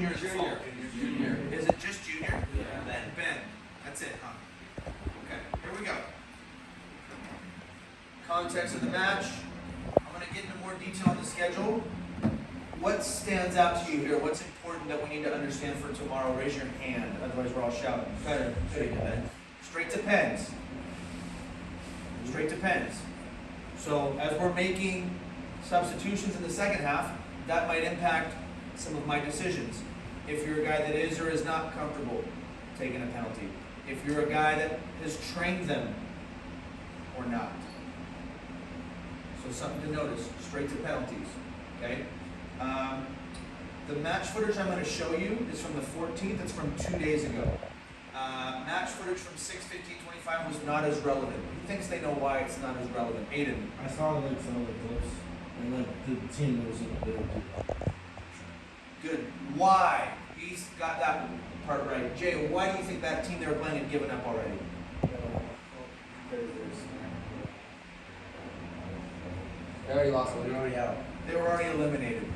junior or junior? Junior. Is it just junior? Yeah. Then Ben. That's it, huh? Okay, here we go. Context of the match. I'm going to get into more detail on the schedule. What stands out to you here? What's important that we need to understand for tomorrow? Raise your hand, otherwise we're all shouting. Better. Straight to pens. Straight to pens. So as we're making substitutions in the second half, that might impact some of my decisions. If you're a guy that is or is not comfortable taking a penalty. If you're a guy that has trained them or not. So something to notice, straight to penalties, okay? The match footage I'm going to show you is from the 14th. It's from 2 days ago. Match footage from 6/15/25 was not as relevant. He thinks they know why it's not as relevant. Aiden. I saw some of the clips, and the team was in a bit of Good. Why? He's got that part right. Jay, why do you think that team they were playing had given up already? They already lost one. They're already out. They were already eliminated.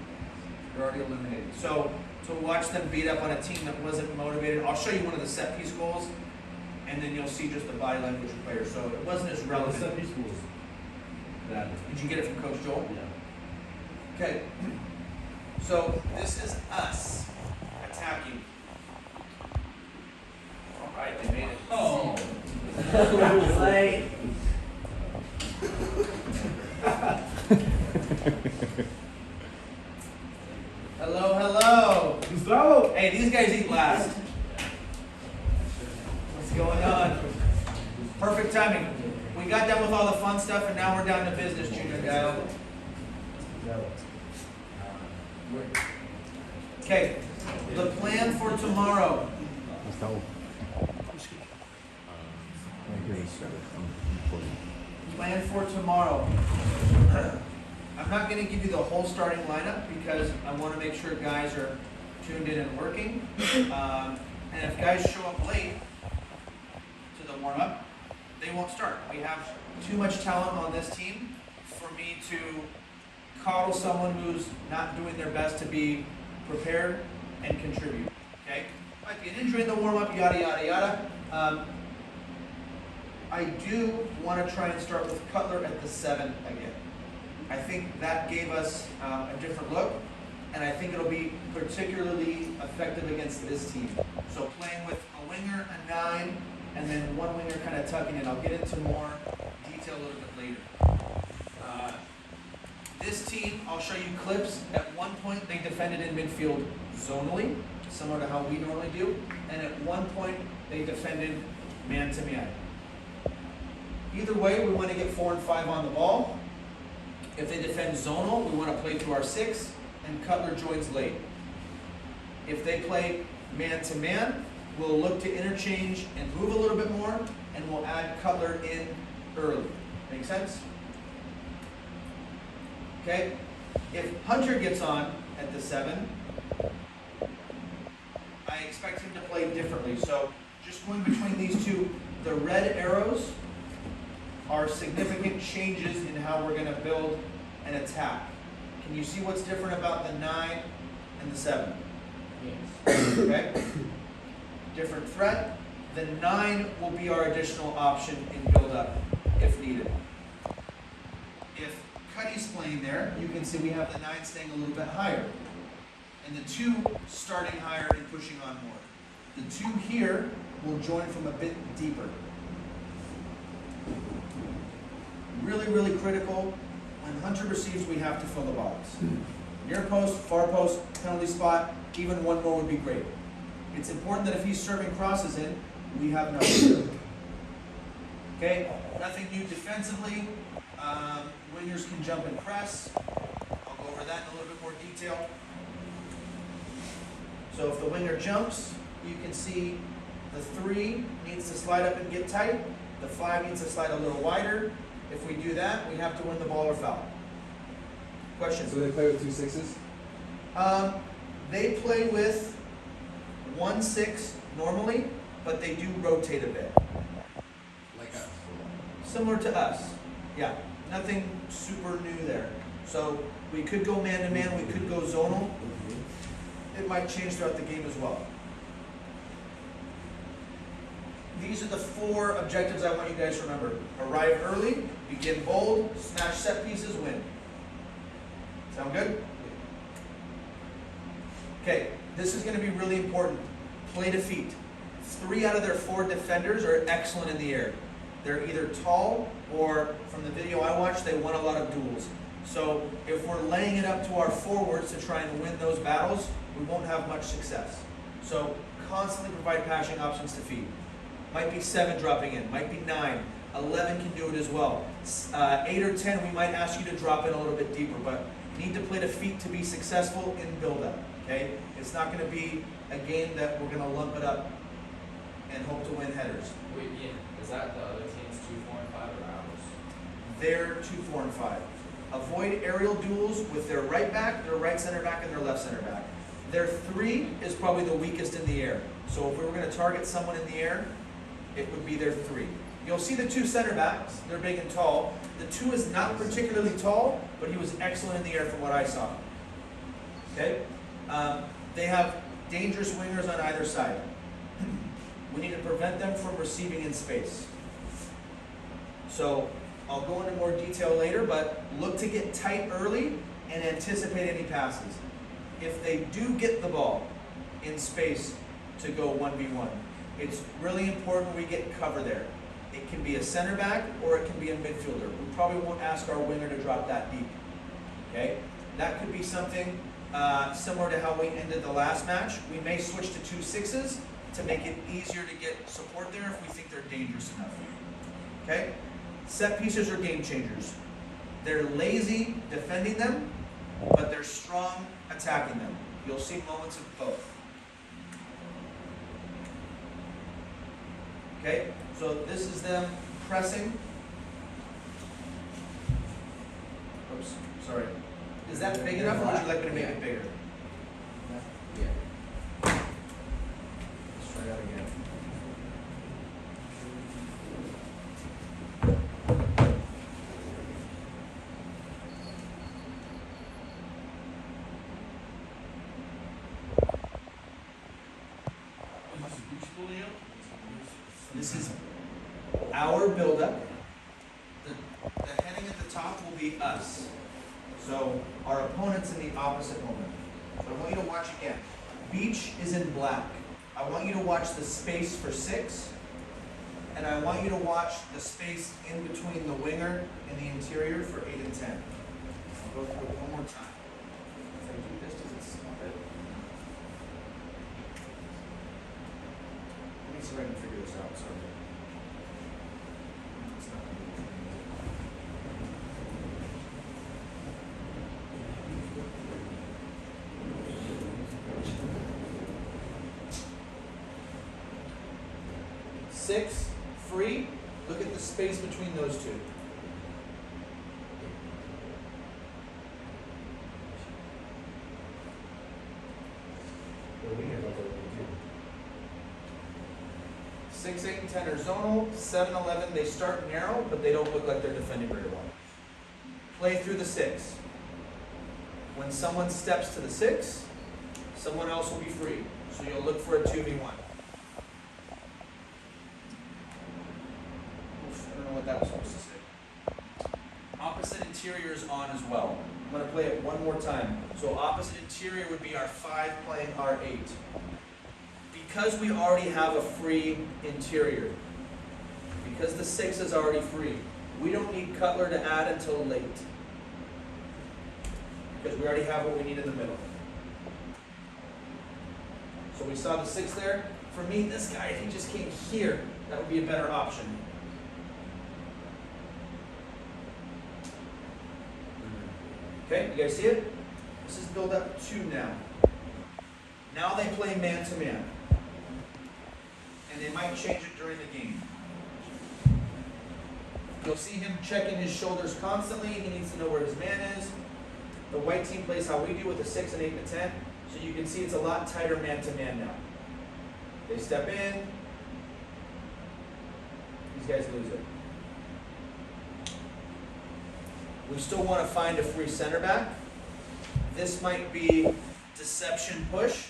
They're already eliminated. So to watch them beat up on a team that wasn't motivated, I'll show you one of the set piece goals, and then you'll see just the body language of players. So it wasn't as relevant. Set piece was bad. Did you get it from Coach Joel? Yeah. Okay. So this is us attacking. All right, they made it. Oh. Play. Hello, hello. Let's go. Hey, these guys eat last. What's going on? Perfect timing. We got done with all the fun stuff, and now we're down to business, Junior guy. Okay, the plan for tomorrow. Plan for tomorrow. I'm not going to give you the whole starting lineup because I want to make sure guys are tuned in and working. And if guys show up late to the warm-up, they won't start. We have too much talent on this team for me to coddle someone who's not doing their best to be prepared and contribute. Okay? Might be an injury in the warm-up, yada, yada, yada. I do want to try and start with Cutler at the 7 again. I think that gave us a different look, and I think it'll be particularly effective against this team. So playing with a winger, a 9, and then one winger kind of tucking in. I'll get into more detail a little bit later. This team, I'll show you clips. At one point, they defended in midfield zonally, similar to how we normally do, and at one point, they defended man-to-man. Either way, we want to get 4 and 5 on the ball. If they defend zonal, we want to play through our 6, and Cutler joins late. If they play man-to-man, we'll look to interchange and move a little bit more, and we'll add Cutler in early. Make sense? Okay? If Hunter gets on at the 7, I expect him to play differently. So just going between these two, the red arrows are significant changes in how we're going to build an attack. Can you see what's different about the 9 and the 7? Yes. Okay? Different threat. The 9 will be our additional option in build-up if needed. If Cuddy's playing there, you can see we have the 9 staying a little bit higher. And the 2 starting higher and pushing on more. The 2 here will join from a bit deeper. Really, really critical. When Hunter receives, we have to fill the box. Near post, far post, penalty spot, even one more would be great. It's important that if he's serving crosses in, we have nothing. Okay, nothing new defensively. Wingers can jump and press. I'll go over that in a little bit more detail. So if the winger jumps, you can see the 3 needs to slide up and get tight. The 5 needs to slide a little wider. If we do that, we have to win the ball or foul. Questions? So they play with 2 6s? They play with 1 6 normally, but they do rotate a bit. Like us. Similar to us. Yeah, nothing super new there. So we could go man-to-man, we could go zonal. it might change throughout the game as well. These are the 4 objectives I want you guys to remember. Arrive early, begin bold, smash set pieces, win. Sound good? Okay, this is going to be really important. Play to feet. 3 out of their 4 defenders are excellent in the air. They're either tall or, from the video I watched, they won a lot of duels. So if we're laying it up to our forwards to try and win those battles, we won't have much success. So constantly provide passing options to feet. Might be 7 dropping in, might be 9. 11 can do it as well. 8 or 10, we might ask you to drop in a little bit deeper, but you need to play to feet to be successful in build-up, okay? It's not going to be a game that we're going to lump it up and hope to win headers. Wait, Ian, is that the other team's 2, 4, and 5 or ours? They're 2, 4, and 5. Avoid aerial duels with their right back, their right center back, and their left center back. Their 3 is probably the weakest in the air. So if we were going to target someone in the air, it would be their 3. You'll see the 2 center backs. They're big and tall. The 2 is not particularly tall, but he was excellent in the air from what I saw. Okay? They have dangerous wingers on either side. We need to prevent them from receiving in space. So I'll go into more detail later, but look to get tight early and anticipate any passes. If they do get the ball in space to go 1v1, it's really important we get cover there. It can be a center back or it can be a midfielder. We probably won't ask our winger to drop that deep. Okay? That could be something similar to how we ended the last match. We may switch to 2 6s to make it easier to get support there if we think they're dangerous enough. Okay? Set pieces are game changers. They're lazy defending them, but they're strong attacking them. You'll see moments of both. Okay, so this is them pressing. Oops, sorry. Is that big enough, or would you like me to make it bigger? Yeah. Let's try that again. This is our buildup. The heading at the top will be us. So our opponent's in the opposite moment. So I want you to watch again. Beach is in black. I want you to watch the space for 6. And I want you to watch the space in between the winger and the interior for 8 and 10. I'll go through it one more time. If I do this, does it stop it? Let me see if I can figure this out. Sorry. It's not gonna be- 6, free. Look at the space between those 2. Well, we have like a 6, 8, and 10 are zonal. 7, 11, they start narrow, but they don't look like they're defending very well. Play through the 6. When someone steps to the 6, someone else will be free. So you'll look for a 2v1. Oof, I don't know what that was supposed to say. Opposite interior is on as well. I'm going to play it one more time. So opposite interior would be our 5 playing our 8. Because we already have a free interior, because the 6 is already free, we don't need Cutler to add until late. Because we already have what we need in the middle. So we saw the 6 there. For me, this guy, if he just came here, that would be a better option. Okay, you guys see it? This is build up 2 now. Now they play man-to-man. And they might change it during the game. You'll see him checking his shoulders constantly. He needs to know where his man is. The white team plays how we do with a 6, and 8, and 10. So you can see it's a lot tighter man-to-man now. They step in. These guys lose it. We still want to find a free center back. This might be deception push.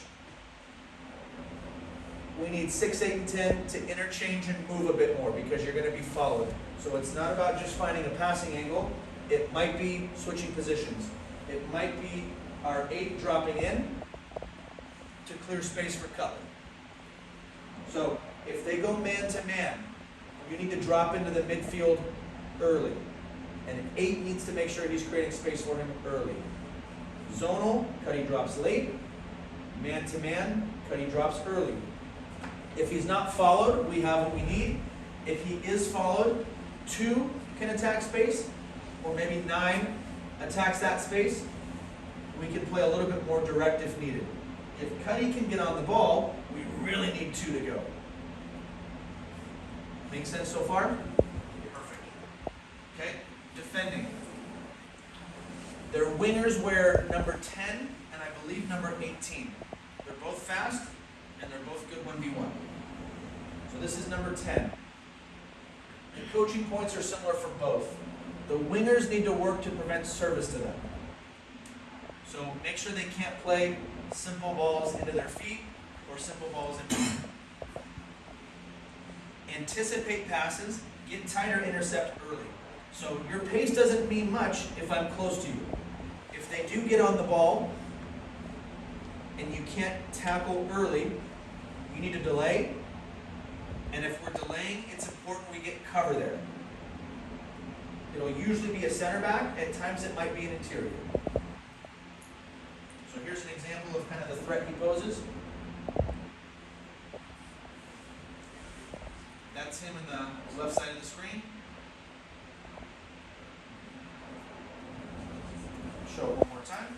We need 6, 8, and 10 to interchange and move a bit more because you're going to be followed. So it's not about just finding a passing angle. It might be switching positions. It might be our 8 dropping in to clear space for Cutler. So if they go man to man, you need to drop into the midfield early. And an 8 needs to make sure he's creating space for him early. Zonal, Cuddy drops late. Man to man, Cuddy drops early. If he's not followed, we have what we need. If he is followed, 2 can attack space, or maybe 9 attacks that space. We can play a little bit more direct if needed. If Cuddy can get on the ball, we really need 2 to go. Make sense so far? Perfect. Okay, defending. Their wingers wear number 10 and I believe number 18. They're both fast and they're both good 1v1. So this is number 10. The coaching points are similar for both. The wingers need to work to prevent service to them. So make sure they can't play simple balls into their feet or simple balls in between. Anticipate passes, get tight or intercept early. So your pace doesn't mean much if I'm close to you. If they do get on the ball and you can't tackle early, you need to delay. And if we're delaying, it's important we get cover there. It'll usually be a center back. At times it might be an interior. So here's an example of kind of the threat he poses. That's him in the left side of the screen. Show it one more time.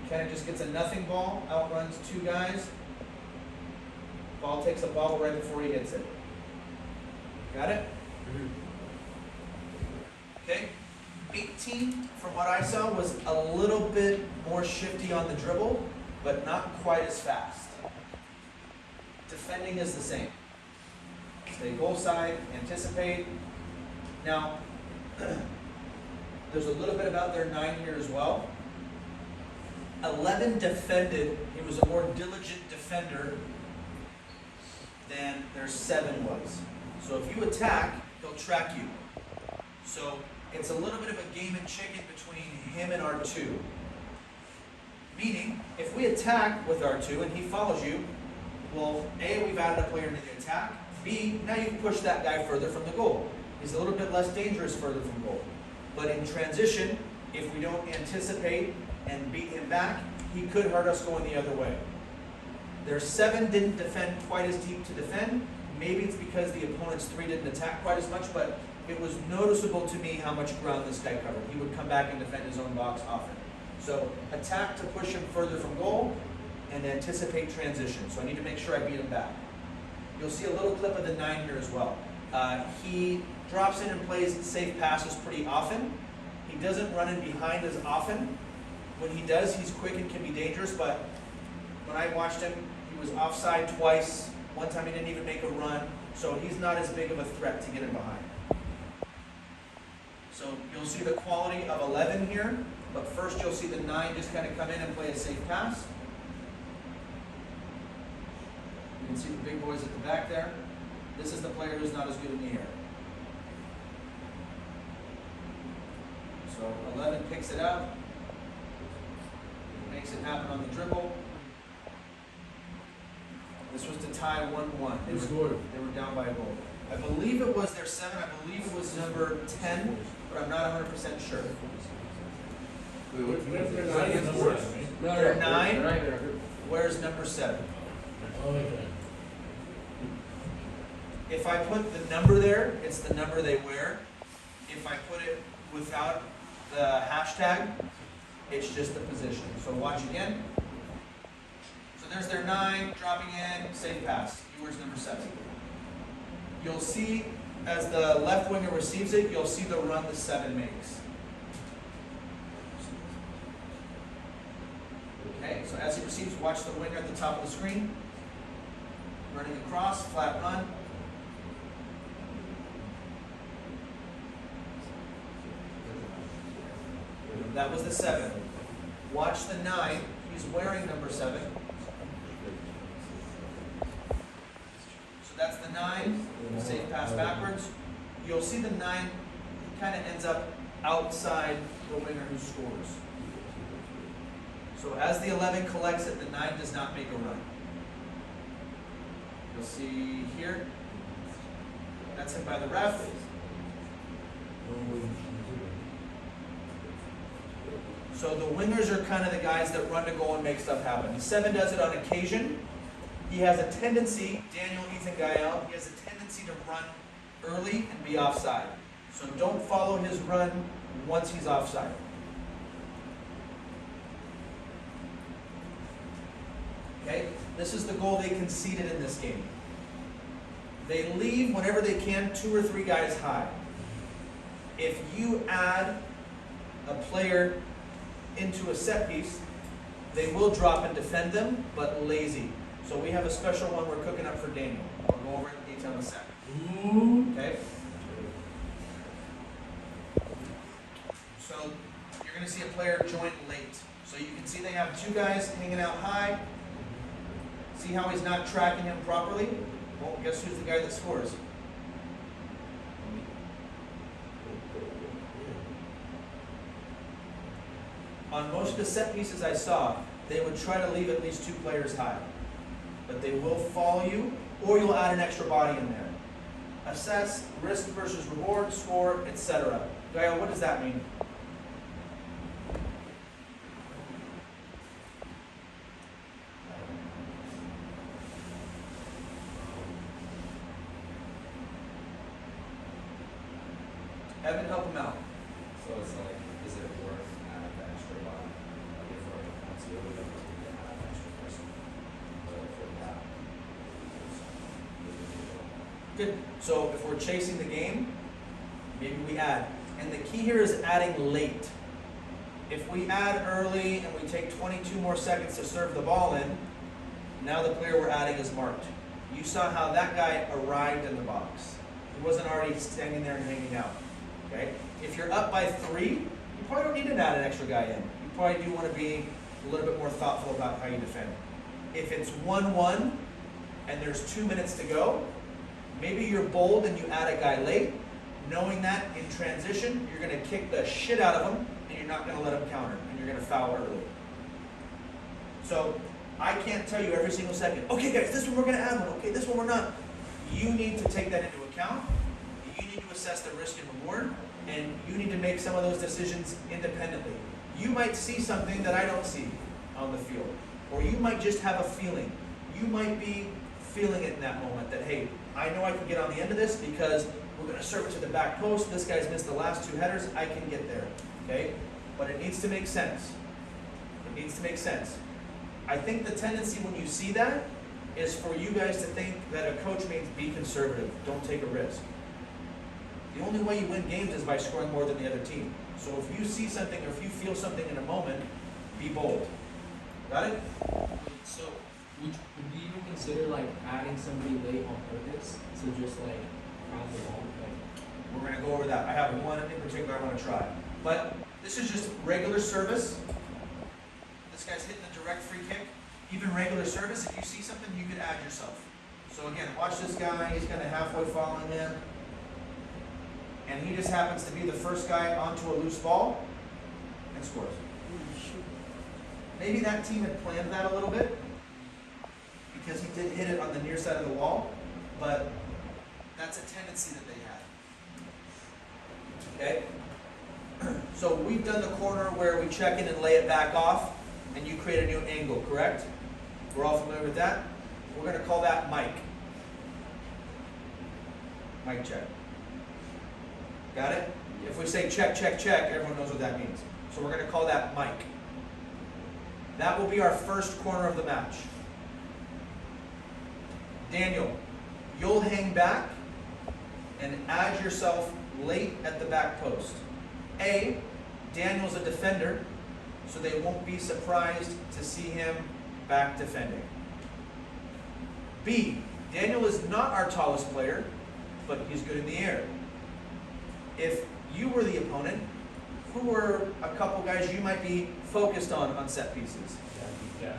Kind of just gets a nothing ball, outruns 2 guys. Ball takes a bobble right before he hits it. Got it? Okay. 18, from what I saw, was a little bit more shifty on the dribble, but not quite as fast. Defending is the same. Stay goal side, anticipate. Now, there's a little bit about their 9 here as well. 11 defended. He was a more diligent defender than their 7 was. So if you attack, he'll track you. So it's a little bit of a game and chicken between him and our 2. Meaning, if we attack with our 2 and he follows you, well, A, we've added a player into the attack. B, now you can push that guy further from the goal. He's a little bit less dangerous further from goal. But in transition, if we don't anticipate and beat him back, he could hurt us going the other way. Their 7 didn't defend quite as deep to defend. Maybe it's because the opponent's 3 didn't attack quite as much, but it was noticeable to me how much ground this guy covered. He would come back and defend his own box often. So attack to push him further from goal and anticipate transition. So I need to make sure I beat him back. You'll see a little clip of the 9 here as well. He drops in and plays safe passes pretty often. He doesn't run in behind as often. When he does, he's quick and can be dangerous, but when I watched him, he was offside twice. One time he didn't even make a run, so he's not as big of a threat to get him behind. So you'll see the quality of 11 here, but first you'll see the 9 just kind of come in and play a safe pass. You can see the big boys at the back there. This is the player who's not as good in the air. So 11 picks it up, makes it happen on the dribble. This was to tie 1-1. They were down by a goal. I believe it was their 7. I believe it was number 10, but I'm not 100% sure. Their 9. Where's number 7? If I put the number there, it's the number they wear. If I put it without the hashtag, it's just the position. So watch again. So there's their 9, dropping in, safe pass. He wears number 7. You'll see, as the left winger receives it, you'll see the run the 7 makes. Okay, so as he receives, watch the winger at the top of the screen. Running across, flat run. That was the 7. Watch the 9. He's wearing number 7. So that's the 9. Safe pass backwards. You'll see the 9 kind of ends up outside the winger who scores. So as the 11 collects it, the 9 does not make a run. You'll see here, that's hit by the ref. So the wingers are kind of the guys that run to goal and make stuff happen. The 7 does it on occasion. He has a tendency, Daniel Ethan Gael, he has a tendency to run early and be offside. So don't follow his run once he's offside. Okay, this is the goal they conceded in this game. They leave whenever they can 2 or 3 guys high. If you add a player into a set piece, they will drop and defend them, but lazy. So we have a special one we're cooking up for Daniel. We'll go over it in detail in a sec. Okay? So you're going to see a player join late. So you can see they have 2 guys hanging out high. See how he's not tracking him properly? Well, guess who's the guy that scores? On most of the set pieces I saw, they would try to leave at least 2 players high. But they will follow you, or you'll add an extra body in there. Assess, risk versus reward, score, etc. Gael, what does that mean? Evan, help him out. So it's like, is it worth adding the extra body? Like if we're going to do it, we can add an extra person. But if we're not, Good. So if we're chasing the game, maybe we add. And the key here is adding late. If we add early and we take 22 more seconds to serve the ball in, now the player we're adding is marked. You saw how that guy arrived in the box. He wasn't already standing there and hanging out. Okay? If you're up by 3, you probably don't need to add an extra guy in. You probably do want to be a little bit more thoughtful about how you defend. If it's 1-1 and there's 2 minutes to go, maybe you're bold and you add a guy late, knowing that in transition, you're going to kick the shit out of him and you're not going to let him counter and you're going to foul early. So I can't tell you every single second, okay guys, this one we're going to add one, okay, this one we're not. You need to take that into account. You need to assess the risk and reward, and you need to make some of those decisions independently. You might see something that I don't see on the field, or you might just have a feeling. You might be feeling it in that moment that, hey, I know I can get on the end of this because we're going to serve it to the back post. This guy's missed the last 2 headers. I can get there, okay? But it needs to make sense. It needs to make sense. I think the tendency when you see that is for you guys to think that a coach means be conservative, don't take a risk. The only way you win games is by scoring more than the other team. So if you see something or if you feel something in a moment, be bold. Got it? So, would you even consider like adding somebody late on purpose to just like crowd the ball? Like, We're going to go over that. I have one in particular I want to try. But this is just regular service. This guy's hitting a direct free kick. Even regular service, if you see something, you could add yourself. So again, watch this guy. He's kind of halfway following him. And he just happens to be the first guy onto a loose ball and scores. Maybe that team had planned that a little bit because he did hit it on the near side of the wall, but that's a tendency that they had. Okay? So we've done the corner where we check in and lay it back off, and you create a new angle, correct? We're all familiar with that? We're going to call that Mike. Mike check. Got it? If we say check, check, check, everyone knows what that means. So we're going to call that Mike. That will be our first corner of the match. Daniel, you'll hang back and add yourself late at the back post. A, Daniel's a defender, so they won't be surprised to see him back defending. B, Daniel is not our tallest player, but he's good in the air. If you were the opponent, who are a couple guys you might be focused on set pieces? Yeah.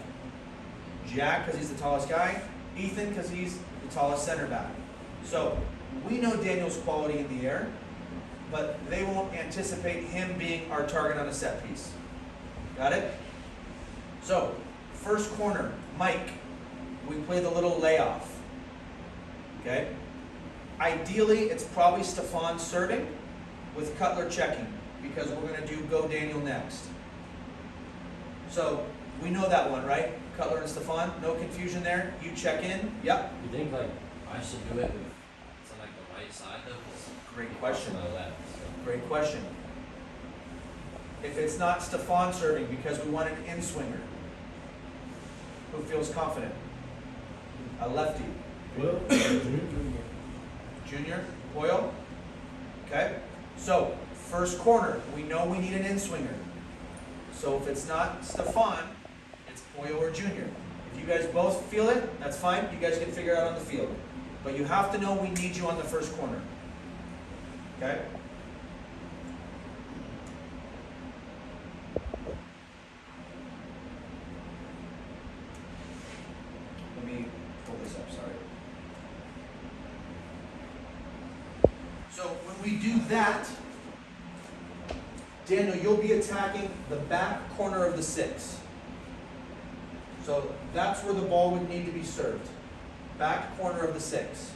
Jack, because he's the tallest guy. Ethan, because he's the tallest center back. So we know Daniel's quality in the air, but they won't anticipate him being our target on a set piece. Got it? So, first corner, Mike. We play the little layoff. Okay? Ideally, it's probably Stefan serving with Cutler checking, because we're going to do go Daniel next. So, we know that one, right? Cutler and Stefan, no confusion there. You check in. Yep. You think like I should do it with to like the right side though? 'Cause Great question. on the left. So. Great question. If it's not Stefan serving because we want an in-swinger, who feels confident? A lefty. Well, Junior? Hoyle? Okay? So, first corner, we know we need an in-swinger. So if it's not Stefan, it's Hoyle or Junior. If you guys both feel it, that's fine. You guys can figure it out on the field. But you have to know we need you on the first corner. Okay? Let me pull this up, sorry. So when we do that, Daniel, you'll be attacking the back corner of the 6. So that's where the ball would need to be served. Back corner of the 6.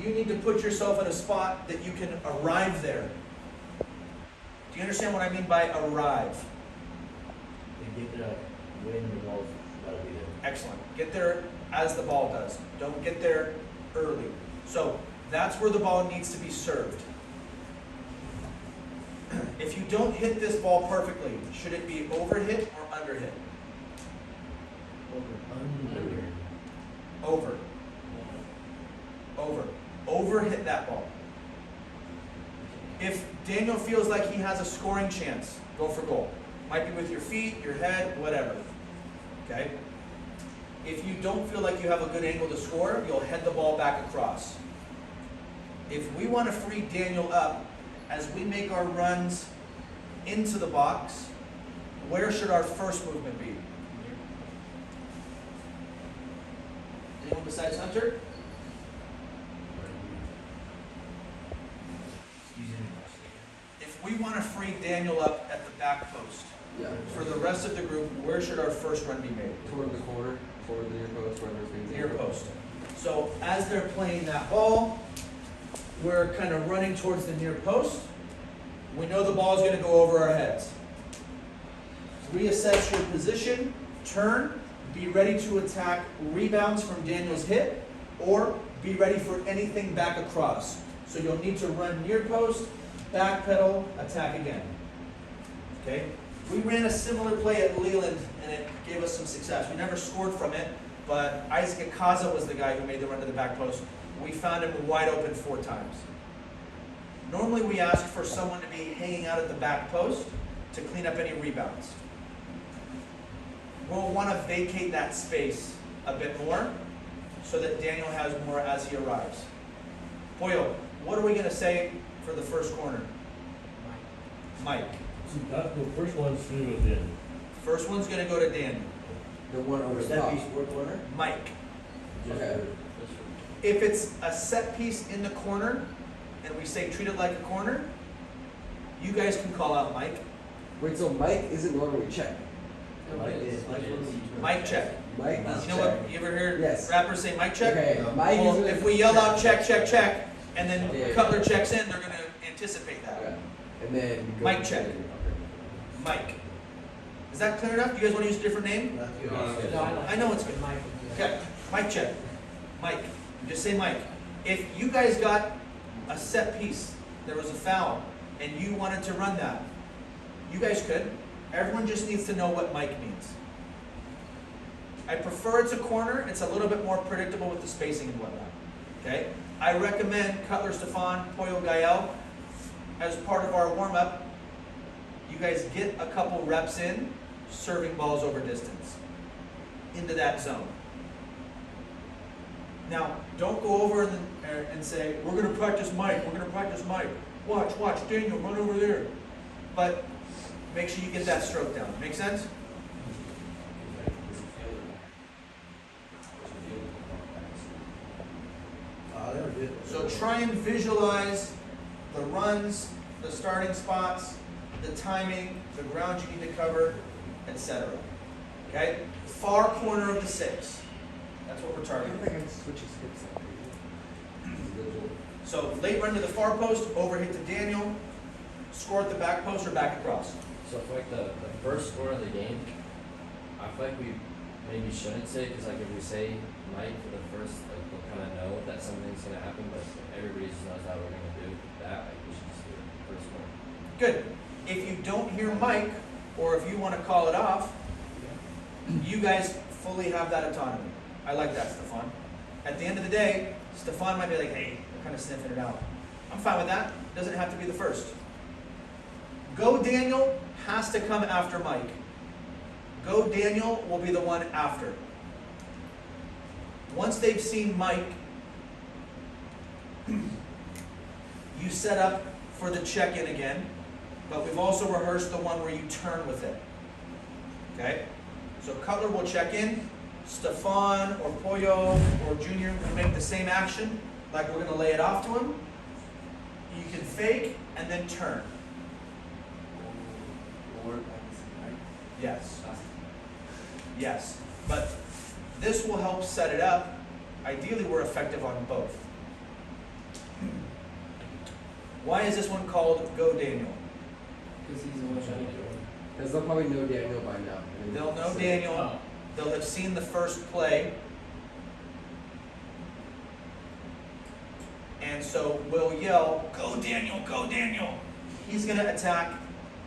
You need to put yourself in a spot that you can arrive there. Do you understand what I mean by arrive? they get there when the ball's gotta be there. Excellent. Get there as the ball does. Don't get there early. So that's where the ball needs to be served. If you don't hit this ball perfectly, should it be overhit or underhit? Under. Over. Over. Overhit that ball. If Daniel feels like he has a scoring chance, go for goal. Might be with your feet, your head, whatever. Okay? If you don't feel like you have a good angle to score, you'll head the ball back across. If we want to free Daniel up as we make our runs into the box, where should our first movement be? Anyone besides Hunter? If we want to free Daniel up at the back post, Yeah. for the rest of the group, where should our first run be made? Toward the corner, toward the near post, where there's things. Near post. So as they're playing that ball, we're kind of running towards the near post. We know the ball is going to go over our heads. Reassess your position, turn, be ready to attack rebounds from Daniel's hit, or be ready for anything back across. So you'll need to run near post, back pedal, attack again. Okay? We ran a similar play at Leland and it gave us some success. We never scored from it, but Isaac Akaza was the guy who made the run to the back post. We found him wide open 4 times. Normally we ask for someone to be hanging out at the back post to clean up any rebounds. We'll want to vacate that space a bit more so that Daniel has more as he arrives. Hoyle, what are we going to say for the first corner? Mike. So that, the first one's through with them. First one's going to go to Daniel. The one over Is the that top. piece fourth corner? Mike. Just Okay. for- If it's a set piece in the corner and we say treat it like a corner, you guys can call out Mike. Wait, so Mike isn't the one where we check? Like this, like this. Mike check. Mike You is know check. what? You ever hear Yes. rappers say Mike check? Okay, Mike Well, is. if we yell out check, check, check, and then Yeah. Cutler checks in, they're gonna anticipate that. Okay. And then you go. Mike check. Mike. Is that clear enough? You guys wanna use a different name? Not good. No, I like I know it's good. Mike. Okay, Mike check. Mike. Just say Mike. If you guys got a set piece, there was a foul, and you wanted to run that, you guys could. Everyone just needs to know what Mike means. I prefer it's a corner. It's a little bit more predictable with the spacing and whatnot. Okay? I recommend Cutler Stefan, Poyo Gael, as part of our warm-up, you guys get a couple reps in, serving balls over distance, into that zone. Now, don't go over and say, we're going to practice Mike, we're going to practice Mike. watch, Daniel, run over there. But make sure you get that stroke down. Make sense? They were good. So try and visualize the runs, the starting spots, the timing, the ground you need to cover, etc. Okay? Far corner of the 6. That's what we're I targeting. don't think I switch skips that crazy. So late run to the far post, overhit to Daniel, score at the back post or back across. So for like the first score of the game, I feel like we maybe shouldn't say, because like if we say Mike for the first, like we'll kind of know that something's gonna happen, but if everybody just knows that we're gonna do that, like we should just do the first score. Good. If you don't hear Mike, or if you want to call it off, you guys fully have that autonomy. I like that, Stefan. At the end of the day, Stefan might be like, hey, we're kind of sniffing it out. I'm fine with that. Doesn't have to be the first. Go Daniel has to come after Mike. Go Daniel will be the one after. Once they've seen Mike, you set up for the check-in again, but we've also rehearsed the one where you turn with it. Okay? So Cutler will check in. Stefan or Pollo or Junior will make the same action, like we're going to lay it off to him. You can fake and then turn. Yes. Yes. But this will help set it up. Ideally, we're effective on both. Why is this one called Go Daniel? Because he's the one trying to do it. Because they'll probably know Daniel by now. I mean, They'll know so- Daniel. Oh. They'll have seen the first play. And so we'll yell, go Daniel, go Daniel. He's going to attack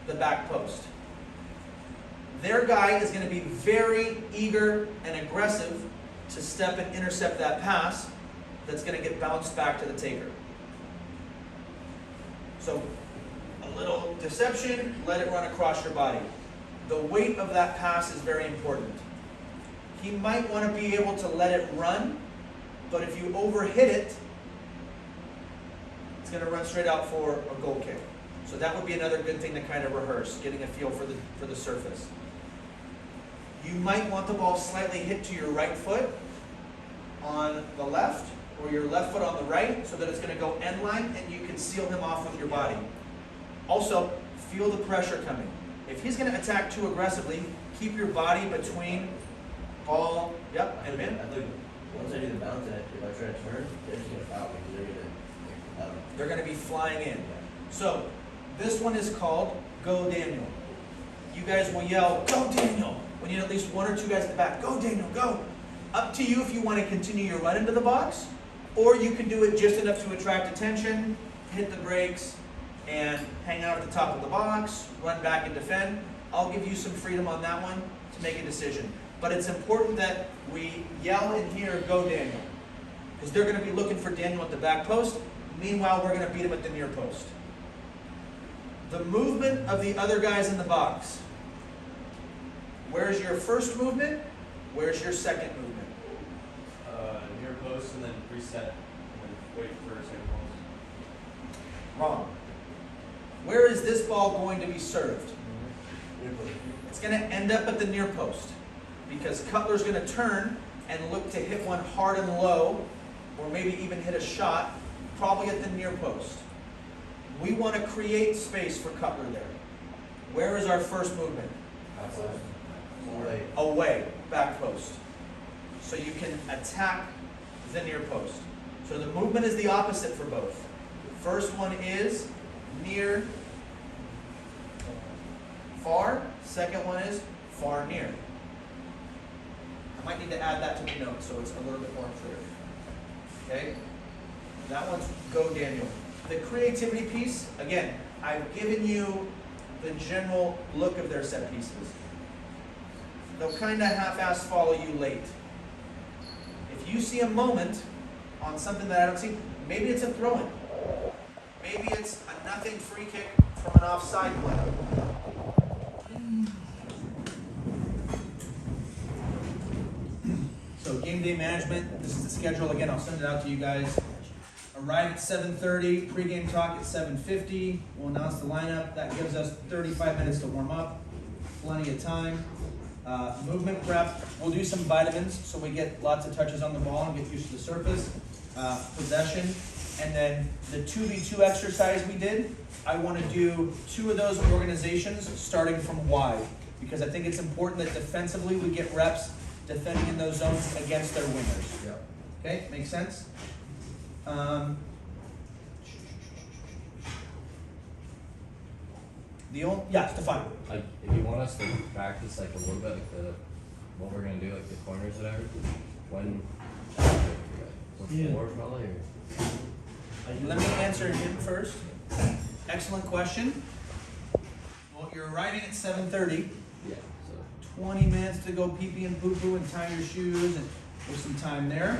the back post. Their guy is going to be very eager and aggressive to step and intercept that pass that's going to get bounced back to the taker. So a little deception, let it run across your body. The weight of that pass is very important. He might want to be able to let it run, but if you overhit it, it's going to run straight out for a goal kick. So that would be another good thing to kind of rehearse, getting a feel for the surface. You might want the ball slightly hit to your right foot on the left, or your left foot on the right, so that it's going to go end line and you can seal him off with your body. Also, feel the pressure coming. If he's going to attack too aggressively, keep your body between ball, and in. I think once I do the bounce, if I try to turn, they're just gonna foul me because They're going to be flying in. So, this one is called Go Daniel. You guys will yell, Go Daniel! We need at least one or two guys at the back. Go Daniel, go! Up to you if you want to continue your run into the box, or you can do it just enough to attract attention, hit the brakes, and hang out at the top of the box, run back and defend. I'll give you some freedom on that one to make a decision. But it's important that we yell and hear, Go Daniel. Because they're going to be looking for Daniel at the back post. Meanwhile, we're going to beat him at the near post. The movement of the other guys in the box. Where's your first movement? Where's your second movement? Near post and then reset and then wait for a second post. Wrong. Where is this ball going to be served? It's going to end up at the near post, because Cutler's going to turn and look to hit one hard and low, or maybe even hit a shot, probably at the near post. We want to create space for Cutler there. Where is our first movement? Away, back post. So you can attack the near post. So the movement is the opposite for both. The first one is near, far. Second one is far, near. I might need to add that to the notes so it's a little bit more clear. Okay? That one's Go Daniel. The creativity piece, again, I've given you the general look of their set pieces. They'll kind of half-ass follow you late. If you see a moment on something that I don't see, maybe it's a throw-in. Maybe it's a nothing free kick from an offside play. So game day management, this is the schedule. Again, I'll send it out to you guys. arrive at 7:30, pregame talk at 7:50. We'll announce the lineup. That gives us 35 minutes to warm up. Plenty of time. Movement prep. We'll do some vitamins so we get lots of touches on the ball and get used to the surface. Possession. And then the 2v2 exercise we did, I want to do 2 of those organizations starting from wide, because I think it's important that defensively we get reps defending in those zones against their wingers. Yeah. Okay, makes sense? Stefan. Like, if you want us to practice like a little bit, like what we're gonna do, like the corners, or whatever, when, before probably, or? Let me answer him first. Excellent question. Well, you're arriving at 7:30. Yeah, so. 20 minutes to go pee-pee and poo-poo and tie your shoes, and there's some time there.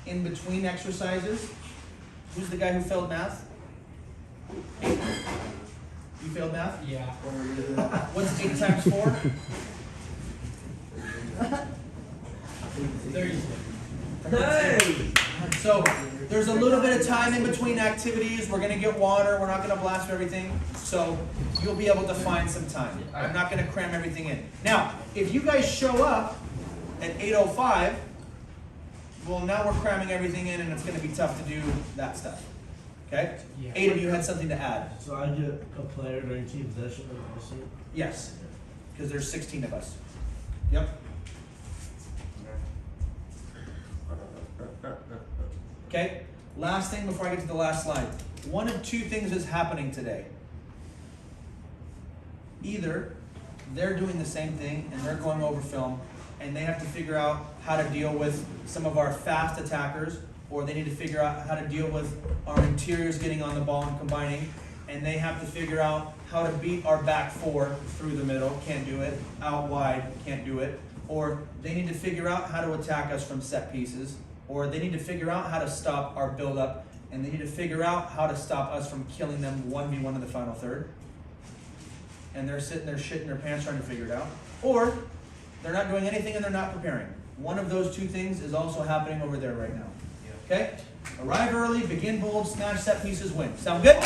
In between exercises, who's the guy who failed math? You failed math? Yeah. What's 8 times 4? 30. Hey! So there's a little bit of time in between activities. We're gonna get water. We're not gonna blast everything. So you'll be able to find some time. I'm not gonna cram everything in. Now, if you guys show up at 8:05, well, now we're cramming everything in, and it's gonna be tough to do that stuff. Okay? Yeah. 8 of you had something to add. So I get a player during team possession of the team? Yes, because there's 16 of us. Yep. Okay, last thing before I get to the last slide. One of 2 things is happening today. Either they're doing the same thing and they're going over film and they have to figure out how to deal with some of our fast attackers, or they need to figure out how to deal with our interiors getting on the ball and combining, and they have to figure out how to beat our back 4 through the middle, can't do it, out wide, can't do it, or they need to figure out how to attack us from set pieces, or they need to figure out how to stop our build-up, and they need to figure out how to stop us from killing them 1v1 in the final third. And they're sitting there shitting their pants trying to figure it out. Or they're not doing anything and they're not preparing. One of those 2 things is also happening over there right now. Okay? Arrive early, begin bold, smash set pieces, win. Sound good?